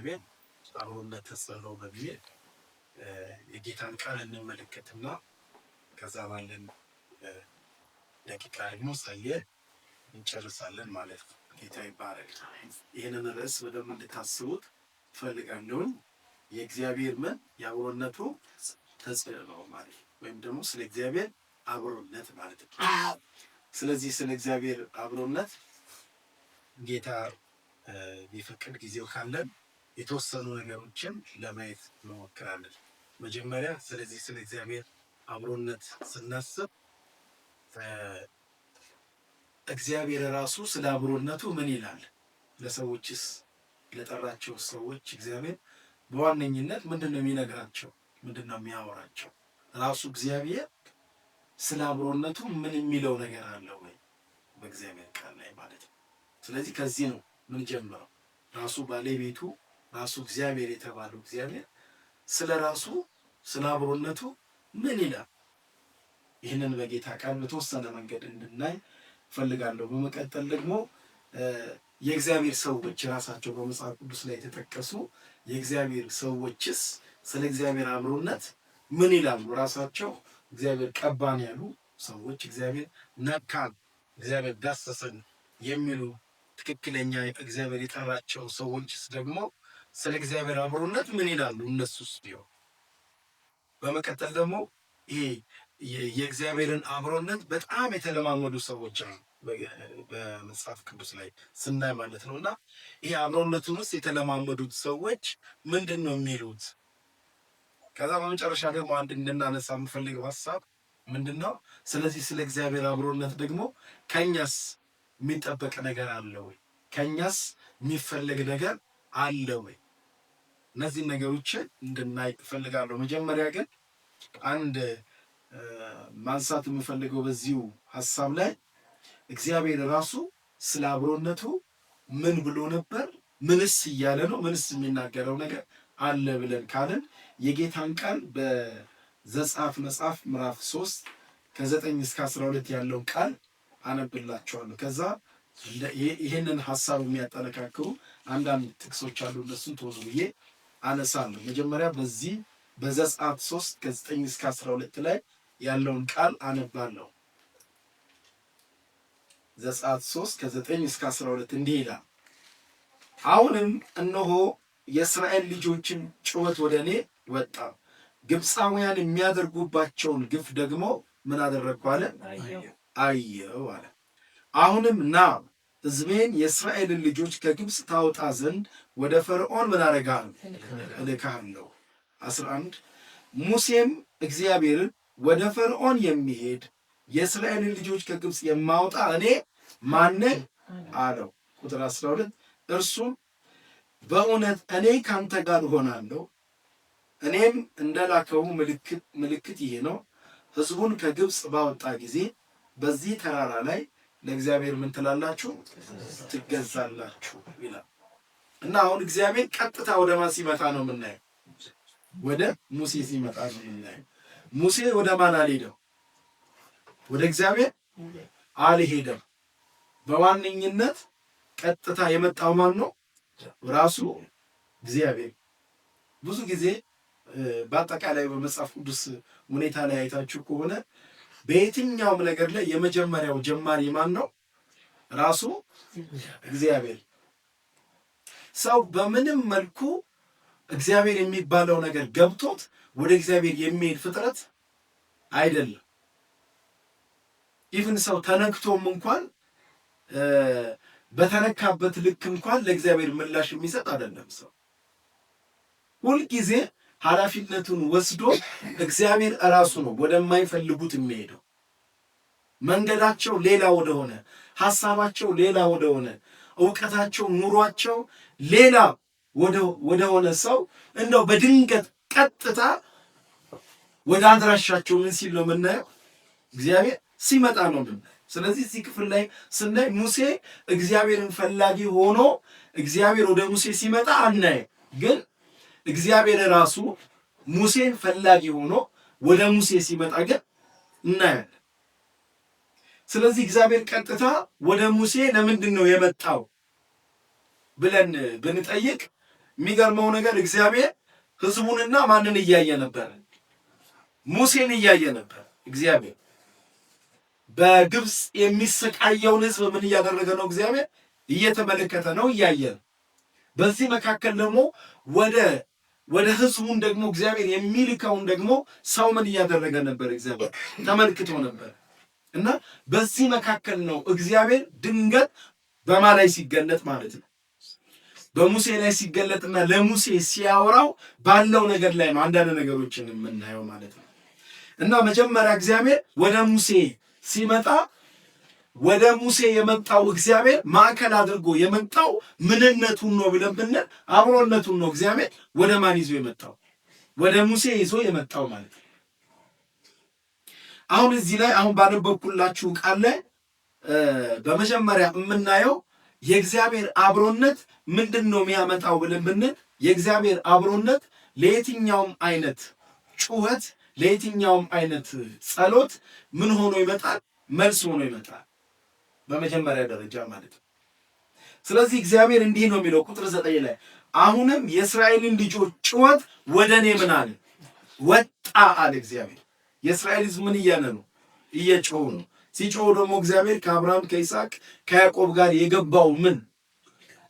ቤት አብሮነት ተጸለው በሚል የጌታን ቃል እንመለከትና ከዛ ባለን ደቂቃ ደግሞ ሳየ እንጨርሳለን ማለት ነው። ጌታ ይባረክ። ይህንን ርዕስ በደንብ እንድታስቡት ፈልጋለሁ። የእግዚአብሔር ምን የአብሮነቱ ተጽዕኖ ማለት ወይም ደግሞ ስለ እግዚአብሔር አብሮነት ማለት ነው። ስለዚህ ስለ እግዚአብሔር አብሮነት ጌታ ቢፈቅድ ጊዜው ካለን የተወሰኑ ነገሮችን ለማየት እንሞክራለን። መጀመሪያ ስለዚህ ስለ እግዚአብሔር አብሮነት ስናስብ እግዚአብሔር ራሱ ስለ አብሮነቱ ምን ይላል? ለሰዎችስ ለጠራቸው ሰዎች እግዚአብሔር በዋነኝነት ምንድነው የሚነግራቸው? ምንድነው የሚያወራቸው? ራሱ እግዚአብሔር ስለ አብሮነቱ ምን የሚለው ነገር አለው ወይ በእግዚአብሔር ቃል ላይ ማለት ነው። ስለዚህ ከዚህ ነው ምን ጀምረው ራሱ ባለቤቱ ራሱ እግዚአብሔር የተባለው እግዚአብሔር ስለ ራሱ ስለ አብሮነቱ ምን ይላል? ይህንን በጌታ ቃል በተወሰነ መንገድ እንድናይ ፈልጋለሁ። በመቀጠል ደግሞ የእግዚአብሔር ሰዎች ራሳቸው በመጽሐፍ ቅዱስ ላይ የተጠቀሱ የእግዚአብሔር ሰዎችስ ስለ እግዚአብሔር አብሮነት ምን ይላሉ? ራሳቸው እግዚአብሔር ቀባን ያሉ ሰዎች፣ እግዚአብሔር ነካን፣ እግዚአብሔር ዳሰሰን የሚሉ ትክክለኛ እግዚአብሔር የጠራቸው ሰዎችስ ደግሞ ስለ እግዚአብሔር አብሮነት ምን ይላሉ? እነሱስ ቢሆን በመቀጠል ደግሞ ይሄ የእግዚአብሔርን አብሮነት በጣም የተለማመዱ ሰዎች ነው በመጽሐፍ ቅዱስ ላይ ስናይ ማለት ነው። እና ይሄ አብሮነቱን ውስጥ የተለማመዱት ሰዎች ምንድን ነው የሚሉት? ከዛ በመጨረሻ ደግሞ አንድ እንድናነሳ የምፈልገው ሀሳብ ምንድን ነው? ስለዚህ ስለ እግዚአብሔር አብሮነት ደግሞ ከኛስ የሚጠበቅ ነገር አለ ወይ? ከኛስ የሚፈለግ ነገር አለ ወይ? እነዚህን ነገሮችን እንድናይ እፈልጋለሁ። መጀመሪያ ግን አንድ ማንሳት የምፈልገው በዚሁ ሀሳብ ላይ እግዚአብሔር ራሱ ስለ አብሮነቱ ምን ብሎ ነበር? ምንስ እያለ ነው? ምንስ የሚናገረው ነገር አለ ብለን ካለን የጌታን ቃል በዘጸአት መጽሐፍ ምዕራፍ 3 ከ9 እስከ 12 ያለውን ቃል አነብላችኋለሁ። ከዛ ይህንን ሀሳብ የሚያጠነካክሩ አንዳንድ ጥቅሶች አሉ። እነሱን ቶሎ ብዬ አነሳለሁ። መጀመሪያ በዚህ በዘጸአት 3 ከ9 እስከ 12 ላይ ያለውን ቃል አነባለሁ። ዘጸአት 3 ከ9 እስከ 12 እንዲህ ይላል። አሁንም እነሆ የእስራኤል ልጆችን ጩኸት ወደ እኔ ወጣ፣ ግብፃውያን የሚያደርጉባቸውን ግፍ ደግሞ ምን አደረግኩ አለ? አየው አለ። አሁንም ና ሕዝቤን የእስራኤልን ልጆች ከግብፅ ታወጣ ዘንድ ወደ ፈርዖን ምን አደርግሃለሁ? እልክሃለሁ። 11 ሙሴም እግዚአብሔርን ወደ ፈርዖን የሚሄድ የእስራኤልን ልጆች ከግብፅ የማወጣ እኔ ማን ነኝ አለው። ቁጥር 12 እርሱም በእውነት እኔ ካንተ ጋር እሆናለሁ፣ እኔም እንደላከው ምልክት ይሄ ነው፣ ሕዝቡን ከግብፅ ባወጣ ጊዜ በዚህ ተራራ ላይ ለእግዚአብሔር ምን ትላላችሁ? ትገዛላችሁ ይላል። እና አሁን እግዚአብሔር ቀጥታ ወደ ማን ሲመጣ ነው የምናየው? ወደ ሙሴ ሲመጣ ነው የምናየው። ሙሴ ወደ ማን አልሄደም? ወደ እግዚአብሔር አልሄደም። በዋነኝነት ቀጥታ የመጣው ማን ነው? ራሱ እግዚአብሔር። ብዙ ጊዜ በአጠቃላይ በመጽሐፍ ቅዱስ ሁኔታ ላይ አይታችሁ ከሆነ በየትኛውም ነገር ላይ የመጀመሪያው ጀማሪ ማን ነው? ራሱ እግዚአብሔር። ሰው በምንም መልኩ እግዚአብሔር የሚባለው ነገር ገብቶት ወደ እግዚአብሔር የሚሄድ ፍጥረት አይደለም። ኢቭን ሰው ተነክቶም እንኳን በተነካበት ልክ እንኳን ለእግዚአብሔር ምላሽ የሚሰጥ አይደለም። ሰው ሁልጊዜ ኃላፊነቱን ወስዶ እግዚአብሔር እራሱ ነው ወደማይፈልጉት የሚሄደው። መንገዳቸው ሌላ ወደሆነ፣ ሀሳባቸው ሌላ ወደሆነ፣ እውቀታቸው ኑሯቸው ሌላ ወደሆነ ሰው እንደው በድንገት ቀጥታ ወደ አድራሻቸው ምን ሲል ነው የምናየው? እግዚአብሔር ሲመጣ ነው የምናየው። ስለዚህ እዚህ ክፍል ላይ ስናይ ሙሴ እግዚአብሔርን ፈላጊ ሆኖ እግዚአብሔር ወደ ሙሴ ሲመጣ አናየ፣ ግን እግዚአብሔር ራሱ ሙሴን ፈላጊ ሆኖ ወደ ሙሴ ሲመጣ ግን እናያለን። ስለዚህ እግዚአብሔር ቀጥታ ወደ ሙሴ ለምንድን ነው የመጣው ብለን ብንጠይቅ የሚገርመው ነገር እግዚአብሔር ህዝቡንና ማንን እያየ ነበር? ሙሴን እያየ ነበር። እግዚአብሔር በግብፅ የሚሰቃየውን ህዝብ ምን እያደረገ ነው? እግዚአብሔር እየተመለከተ ነው፣ እያየ ነው። በዚህ መካከል ደግሞ ወደ ህዝቡን ደግሞ እግዚአብሔር የሚልከውን ደግሞ ሰው ምን እያደረገ ነበር? እግዚአብሔር ተመልክቶ ነበር። እና በዚህ መካከል ነው እግዚአብሔር ድንገት በማ ላይ ሲገለጥ ማለት ነው፣ በሙሴ ላይ ሲገለጥና ለሙሴ ሲያወራው ባለው ነገር ላይ ነው አንዳንድ ነገሮችን የምናየው ማለት ነው። እና መጀመሪያ እግዚአብሔር ወደ ሙሴ ሲመጣ ወደ ሙሴ የመጣው እግዚአብሔር ማዕከል አድርጎ የመጣው ምንነቱን ነው ብለን ብንል አብሮነቱን ነው። እግዚአብሔር ወደ ማን ይዞ የመጣው? ወደ ሙሴ ይዞ የመጣው ማለት ነው። አሁን እዚህ ላይ አሁን ባነበብኩላችሁ ቃል ላይ በመጀመሪያ የምናየው የእግዚአብሔር አብሮነት ምንድን ነው የሚያመጣው ብለን ብንል የእግዚአብሔር አብሮነት ለየትኛውም አይነት ጩኸት፣ ለየትኛውም አይነት ጸሎት ምን ሆኖ ይመጣል? መልስ ሆኖ ይመጣል በመጀመሪያ ደረጃ ማለት ነው። ስለዚህ እግዚአብሔር እንዲህ ነው የሚለው ቁጥር 9 ላይ አሁንም የእስራኤልን ልጆች ጩኸት ወደ እኔ ምን አለ? ወጣ አለ እግዚአብሔር። የእስራኤል ሕዝብ ምን እያለ ነው? እየጮሁ ነው። ሲጮሁ ደግሞ እግዚአብሔር ከአብርሃም ከይስሐቅ ከያዕቆብ ጋር የገባው ምን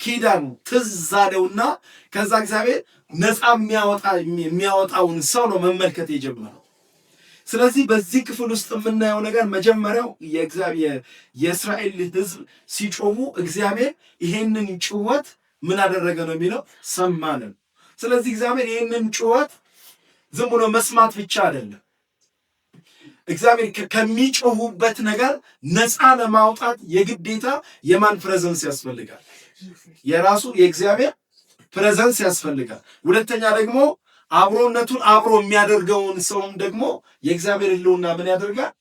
ኪዳን ትዝ አለውና ከዛ እግዚአብሔር ነፃ የሚያወጣውን ሰው ነው መመልከት የጀመረው። ስለዚህ በዚህ ክፍል ውስጥ የምናየው ነገር መጀመሪያው የእስራኤል ሕዝብ ሲጮሁ እግዚአብሔር ይሄንን ጩኸት ምን አደረገ ነው የሚለው? ሰማንን። ስለዚህ እግዚአብሔር ይሄንን ጩኸት ዝም ብሎ መስማት ብቻ አይደለም። እግዚአብሔር ከሚጮሁበት ነገር ነፃ ለማውጣት የግዴታ የማን ፕሬዘንስ ያስፈልጋል? የራሱ የእግዚአብሔር ፕሬዘንስ ያስፈልጋል። ሁለተኛ ደግሞ አብሮነቱን አብሮ የሚያደርገውን ሰውም ደግሞ የእግዚአብሔር ሕልውና ምን ያደርጋል?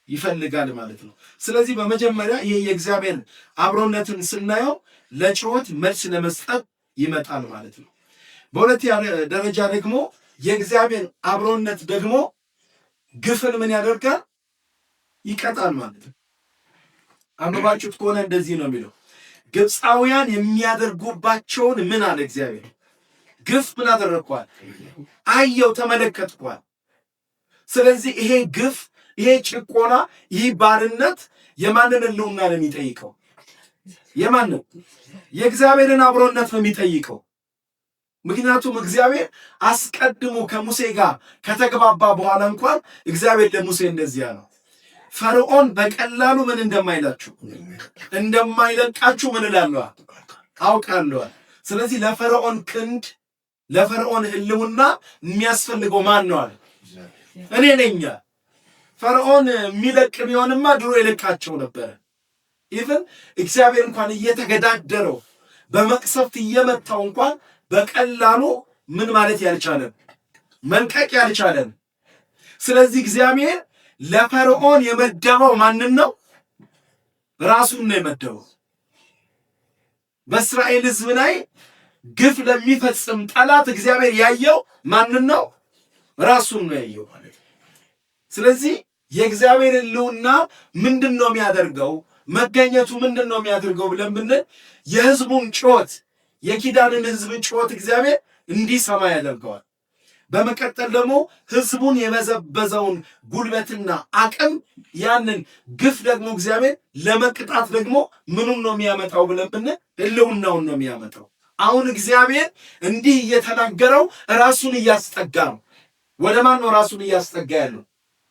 ይፈልጋል ማለት ነው። ስለዚህ በመጀመሪያ ይሄ የእግዚአብሔር አብሮነትን ስናየው ለጩኸት መልስ ለመስጠት ይመጣል ማለት ነው። በሁለተኛ ደረጃ ደግሞ የእግዚአብሔር አብሮነት ደግሞ ግፍን ምን ያደርጋል? ይቀጣል ማለት ነው። አንባችሁት ከሆነ እንደዚህ ነው የሚለው ግብፃውያን የሚያደርጉባቸውን ምን አለ እግዚአብሔር? ግፍ ምን አደረግኳል? አየው፣ ተመለከትኳል። ስለዚህ ይሄ ግፍ፣ ይሄ ጭቆና፣ ይህ ባርነት የማንን ሕልውና ነው የሚጠይቀው? የማንን? የእግዚአብሔርን አብሮነት ነው የሚጠይቀው። ምክንያቱም እግዚአብሔር አስቀድሞ ከሙሴ ጋር ከተግባባ በኋላ እንኳን እግዚአብሔር ለሙሴ እንደዚያ ነው፣ ፈርዖን በቀላሉ ምን እንደማይለቃችሁ ምን እላለሁ አውቃለሁ። ስለዚህ ለፈርዖን ክንድ፣ ለፈርዖን ሕልውና የሚያስፈልገው ማን ነው አለ? እኔ ነኝ። ፈርዖን የሚለቅ ቢሆንማ ድሮ የለቃቸው ነበረ። ኢቭን እግዚአብሔር እንኳን እየተገዳደረው በመቅሰፍት እየመታው እንኳን በቀላሉ ምን ማለት ያልቻለን መልቀቅ ያልቻለን። ስለዚህ እግዚአብሔር ለፈርዖን የመደበው ማንን ነው? ራሱን ነው የመደበው። በእስራኤል ሕዝብ ላይ ግፍ ለሚፈጽም ጠላት እግዚአብሔር ያየው ማንን ነው? ራሱን ነው ያየው ማለት ነው። ስለዚህ የእግዚአብሔር ሕልውና ምንድን ነው የሚያደርገው? መገኘቱ ምንድን ነው የሚያደርገው ብለን ብንል የሕዝቡን ጩኸት፣ የኪዳንን ሕዝብ ጩኸት እግዚአብሔር እንዲሰማ ያደርገዋል። በመቀጠል ደግሞ ሕዝቡን የበዘበዘውን ጉልበትና አቅም ያንን ግፍ ደግሞ እግዚአብሔር ለመቅጣት ደግሞ ምኑን ነው የሚያመጣው ብለን ብንል ሕልውናውን ነው የሚያመጣው። አሁን እግዚአብሔር እንዲህ እየተናገረው ራሱን እያስጠጋ ነው። ወደ ማን ነው ራሱን እያስጠጋ ያለው?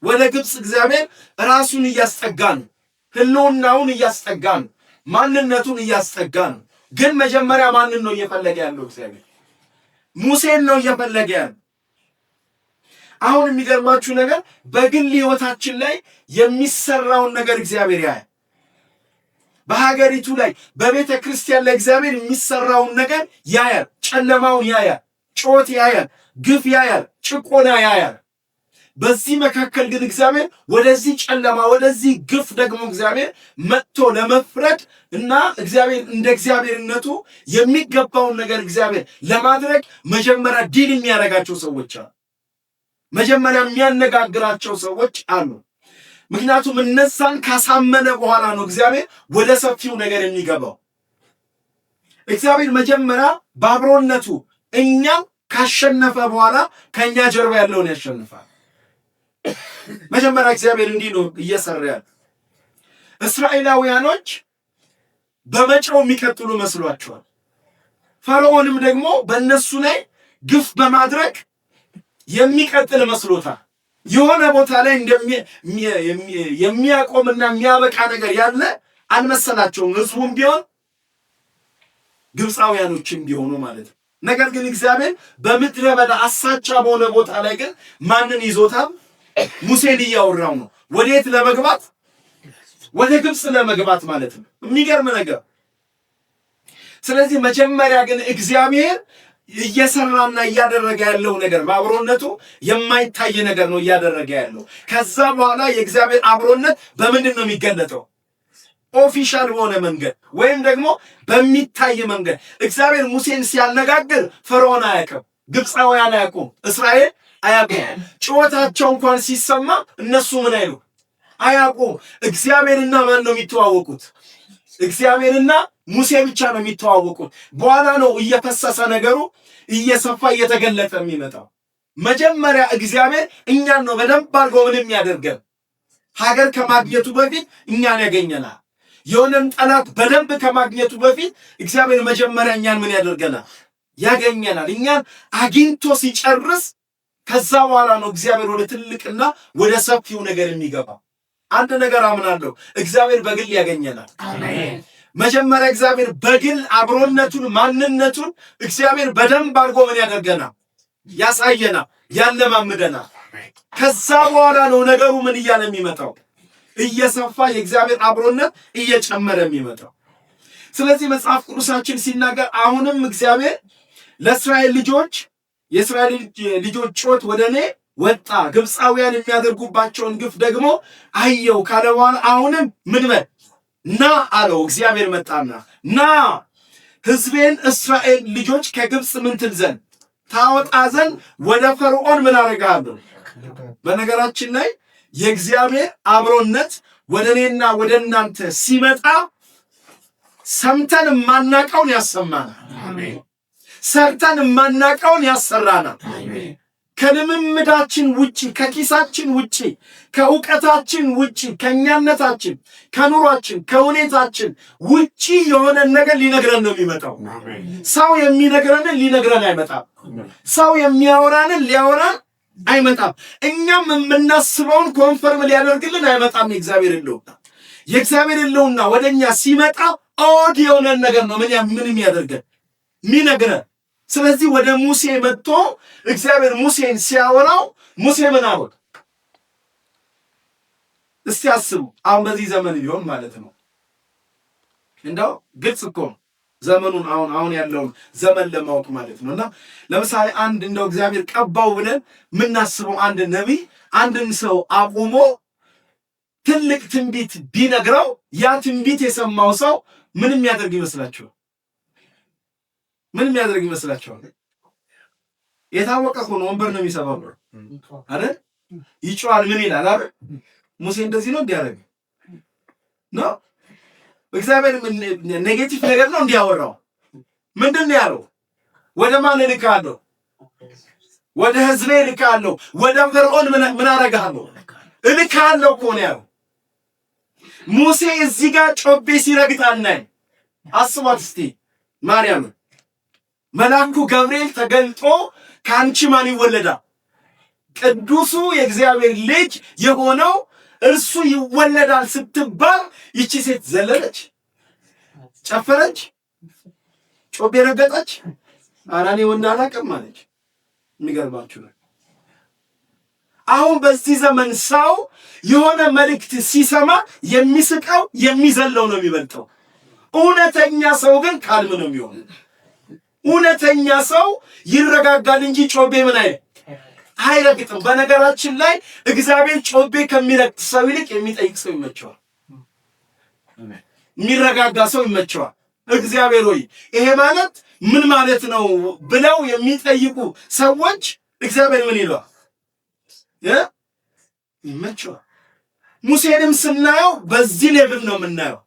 ወደ ግብፅ እግዚአብሔር ራሱን እያስጠጋ ነው። ሕልውናውን እያስጠጋ ነው። ማንነቱን እያስጠጋ ነው። ግን መጀመሪያ ማንን ነው እየፈለገ ያለው? እግዚአብሔር ሙሴን ነው እየፈለገ ያለው። አሁን የሚገርማችሁ ነገር በግል ሕይወታችን ላይ የሚሰራውን ነገር እግዚአብሔር ያያል። በሀገሪቱ ላይ በቤተ ክርስቲያን ላይ እግዚአብሔር የሚሰራውን ነገር ያያል። ጨለማውን ያያል፣ ጩኸት ያያል፣ ግፍ ያያል፣ ጭቆና ያያል። በዚህ መካከል ግን እግዚአብሔር ወደዚህ ጨለማ ወደዚህ ግፍ ደግሞ እግዚአብሔር መጥቶ ለመፍረድ እና እግዚአብሔር እንደ እግዚአብሔርነቱ የሚገባውን ነገር እግዚአብሔር ለማድረግ መጀመሪያ ዲል የሚያደርጋቸው ሰዎች አሉ። መጀመሪያ የሚያነጋግራቸው ሰዎች አሉ። ምክንያቱም እነዛን ካሳመነ በኋላ ነው እግዚአብሔር ወደ ሰፊው ነገር የሚገባው። እግዚአብሔር መጀመሪያ በአብሮነቱ እኛም ካሸነፈ በኋላ ከኛ ጀርባ ያለውን ያሸንፋል። መጀመሪያ እግዚአብሔር እንዲህ ነው እየሰራ ያለ። እስራኤላውያኖች በመጨው የሚቀጥሉ መስሏቸዋል። ፈርዖንም ደግሞ በእነሱ ላይ ግፍ በማድረግ የሚቀጥል መስሎታል። የሆነ ቦታ ላይ የሚያቆምና የሚያበቃ ነገር ያለ አልመሰላቸውም። ህዝቡም ቢሆን ግብፃውያኖችም ቢሆኑ ማለት ነው። ነገር ግን እግዚአብሔር በምድረ በዳ አሳቻ በሆነ ቦታ ላይ ግን ማንን ይዞታል? ሙሴን እያወራው ነው። ወዴት ለመግባት? ወደ ግብፅ ለመግባት ማለት ነው። የሚገርም ነገር። ስለዚህ መጀመሪያ ግን እግዚአብሔር እየሰራና እያደረገ ያለው ነገር በአብሮነቱ የማይታይ ነገር ነው እያደረገ ያለው። ከዛ በኋላ የእግዚአብሔር አብሮነት በምንድን ነው የሚገለጠው? ኦፊሻል በሆነ መንገድ ወይም ደግሞ በሚታይ መንገድ። እግዚአብሔር ሙሴን ሲያነጋግር ፈርዖን አያውቅም፣ ግብፃውያን አያውቁም፣ እስራኤል አያውቁም። ጩኸታቸው እንኳን ሲሰማ እነሱ ምን አይሉ አያውቁም። እግዚአብሔርና ማን ነው የሚተዋወቁት? እግዚአብሔርና ሙሴ ብቻ ነው የሚተዋወቁት። በኋላ ነው እየፈሰሰ ነገሩ እየሰፋ እየተገለጠ የሚመጣው። መጀመሪያ እግዚአብሔር እኛን ነው በደንብ አድርጎ ምንም ያደርገን። ሀገር ከማግኘቱ በፊት እኛን ያገኘናል። የሆነን ጠላት በደንብ ከማግኘቱ በፊት እግዚአብሔር መጀመሪያ እኛን ምን ያደርገናል? ያገኘናል። እኛን አግኝቶ ሲጨርስ ከዛ በኋላ ነው እግዚአብሔር ወደ ትልቅና ወደ ሰፊው ነገር የሚገባ። አንድ ነገር አምናለሁ፣ እግዚአብሔር በግል ያገኘናል። አሜን። መጀመሪያ እግዚአብሔር በግል አብሮነቱን ማንነቱን እግዚአብሔር በደንብ አድርጎ ምን ያደርገናል? ያሳየናል፣ ያለማምደናል። ከዛ በኋላ ነው ነገሩ ምን እያለ የሚመጣው? እየሰፋ የእግዚአብሔር አብሮነት እየጨመረ የሚመጣው። ስለዚህ መጽሐፍ ቅዱሳችን ሲናገር አሁንም እግዚአብሔር ለእስራኤል ልጆች የእስራኤል ልጆች ጮት ወደ እኔ ወጣ፣ ግብፃውያን የሚያደርጉባቸውን ግፍ ደግሞ አየው ካለ በኋላ አሁንም ምን በል ና አለው። እግዚአብሔር መጣና ና ሕዝቤን እስራኤል ልጆች ከግብፅ ምን ትል ዘንድ ታወጣ ዘንድ ወደ ፈርዖን ምን አደርግሃለሁ። በነገራችን ላይ የእግዚአብሔር አብሮነት ወደ እኔና ወደ እናንተ ሲመጣ ሰምተን የማናቀውን ያሰማናል። አሜን። ሰርተን የማናቀውን ያሰራናል። አሜን። ከልምምዳችን ውጪ፣ ከኪሳችን ውጪ፣ ከእውቀታችን ውጪ፣ ከኛነታችን፣ ከኑሯችን፣ ከሁኔታችን ውጪ የሆነ ነገር ሊነግረን ነው የሚመጣው። ሰው የሚነግረንን ሊነግረን አይመጣም። ሰው የሚያወራንን ሊያወራን አይመጣም። እኛም የምናስበውን ኮንፈርም ሊያደርግልን አይመጣም። የእግዚአብሔር ሕልውና ወደኛ ሲመጣ ኦድ የሆነን ነገር ነው ምን የሚያደርገን የሚነግረን። ስለዚህ ወደ ሙሴ መጥቶ እግዚአብሔር ሙሴን ሲያወራው ሙሴ ምን አለው? እስቲ አስቡ። አሁን በዚህ ዘመን ቢሆን ማለት ነው እንደው ግልጽ እኮ ዘመኑን አሁን ያለውን ዘመን ለማወቅ ማለት ነውና ለምሳሌ አንድ እንደው እግዚአብሔር ቀባው ብለን የምናስበው አንድ ነቢይ አንድን ሰው አቁሞ ትልቅ ትንቢት ቢነግረው ያ ትንቢት የሰማው ሰው ምንም ያደርግ ይመስላችኋል? ምንም ያደርግ ይመስላችኋል? የታወቀ እኮ ነው። ወንበር ነው የሚሰባው አይደል? ይጮሃል። ምን ይላል አይደል? ሙሴ እንደዚህ ነው እንዲያደርግ ነው። እግዚአብሔር ኔጌቲቭ ነገር ነው እንዲያወራው። ምንድን ነው ያለው? ወደ ማን እልካለሁ? ወደ ሕዝቤ እልካለሁ። ወደ ፈርዖን ምን አደርግሃለሁ? እልካለሁ እኮ ነው ያለው። ሙሴ እዚህ ጋር ጮቤ ሲረግጥ አናይ። አስቧት እስቲ ማርያም መልአኩ ገብርኤል ተገልጦ ከአንቺ ማን ይወለዳል? ቅዱሱ የእግዚአብሔር ልጅ የሆነው እርሱ ይወለዳል ስትባል ይቺ ሴት ዘለለች፣ ጨፈረች፣ ጮቤ ረገጠች። ኧረ እኔ ወንድ አላውቅም አለች። የሚገርማችሁ ነው አሁን በዚህ ዘመን ሰው የሆነ መልእክት ሲሰማ የሚስቀው የሚዘለው ነው የሚበልጠው። እውነተኛ ሰው ግን ካልም ነው የሚሆነው። እውነተኛ ሰው ይረጋጋል እንጂ ጮቤ ምን አይረግጥም። በነገራችን ላይ እግዚአብሔር ጮቤ ከሚረግጥ ሰው ይልቅ የሚጠይቅ ሰው ይመቸዋል። የሚረጋጋ ሰው ይመቸዋል። እግዚአብሔር ሆይ ይሄ ማለት ምን ማለት ነው ብለው የሚጠይቁ ሰዎች እግዚአብሔር ምን ይለዋል? ይመቸዋል። ሙሴንም ስናየው በዚህ ሌቭል ነው የምናየው።